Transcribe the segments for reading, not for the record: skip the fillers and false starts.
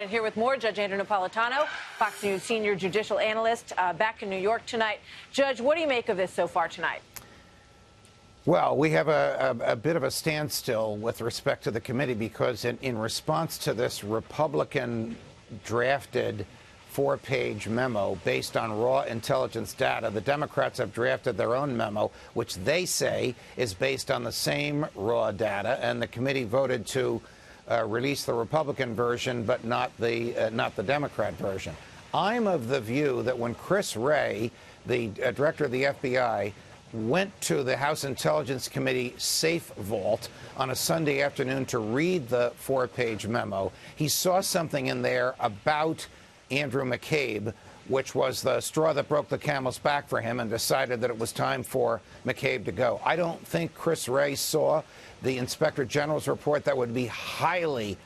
And here with more, Judge Andrew Napolitano, Fox News senior judicial analyst, back in New York tonight. Judge, what do you make of this so far tonight? Well, we have a bit of a standstill with respect to the committee because in response to this Republican-drafted four-page memo based on raw intelligence data, the Democrats have drafted their own memo, which they say is based on the same raw data, and the committee voted to release the Republican version, but not the Democrat version. I'm of the view that when Chris Wray, the director of the FBI, went to the House Intelligence Committee safe vault on a Sunday afternoon to read the four-page memo, he saw something in there about Andrew McCabe, which was the straw that broke the camel's back for him, and decided that it was time for McCabe to go. I don't think Chris Wray saw the Inspector General's report. That would be highly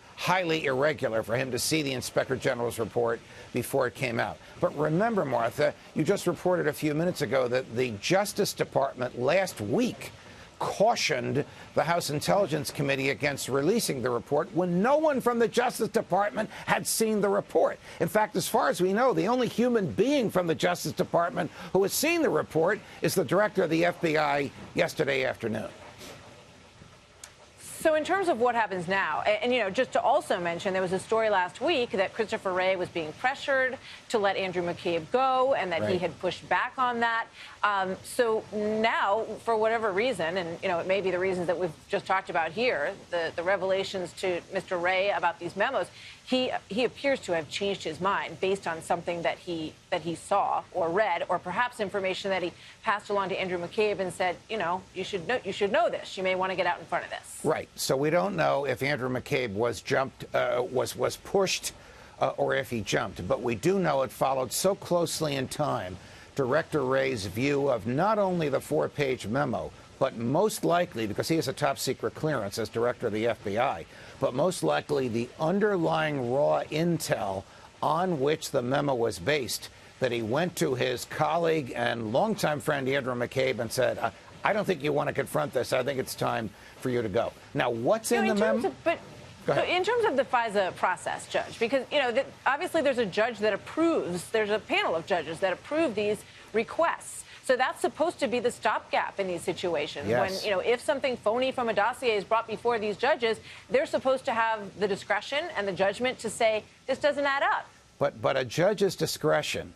irregular for him to see the Inspector General's report before it came out. But remember, Martha, you just reported a few minutes ago that the Justice Department last week cautioned the House Intelligence Committee against releasing the report when no one from the Justice Department had seen the report. In fact, as far as we know, the only human being from the Justice Department who has seen the report is the director of the FBI yesterday afternoon. So in terms of what happens now, and, you know, just to also mention, there was a story last week that Christopher Wray was being pressured to let Andrew McCabe go, and that he had pushed back on that. So now, for whatever reason, and, you know, it may be the reasons that we've just talked about here, the revelations to Mr. Wray about these memos, he appears to have changed his mind based on something that he saw or read, or perhaps information that he passed along to Andrew McCabe and said, you know, you should know this. You may want to get out in front of this. Right. So we don't know if Andrew McCabe was pushed or if he jumped, but we do know it followed so closely in time Director Wray's view of not only the four-page memo, but most likely, because he has a top-secret clearance as director of the FBI, but most likely the underlying raw intel on which the memo was based, that he went to his colleague and longtime friend Andrew McCabe and said, I don't think you want to confront this. I think it's time for you to go. Now, what's in the memo? So in terms of the FISA process, Judge, because, you know, obviously there's a judge that approves, there's a panel of judges that approve these requests. So that's supposed to be the stopgap in these situations. Yes. When, you know, if something phony from a dossier is brought before these judges, they're supposed to have the discretion and the judgment to say, this doesn't add up. But a judge's discretion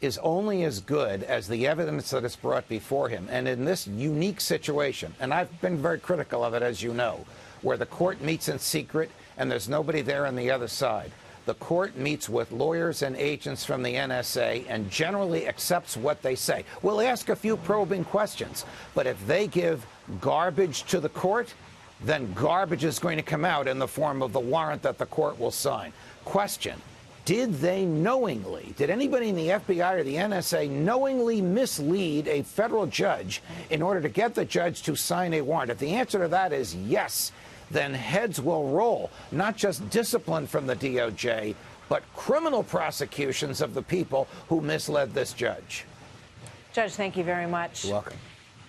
is only as good as the evidence that is brought before him. And in this unique situation, and I've been very critical of it, as you know, where the court meets in secret and there's nobody there on the other side. The court meets with lawyers and agents from the NSA and generally accepts what they say. We'll ask a few probing questions, but if they give garbage to the court, then garbage is going to come out in the form of the warrant that the court will sign. Question: did they knowingly, did anybody in the FBI or the NSA knowingly mislead a federal judge in order to get the judge to sign a warrant? If the answer to that is yes, then heads will roll, not just discipline from the DOJ, but criminal prosecutions of the people who misled this judge. Judge, thank you very much. You're welcome.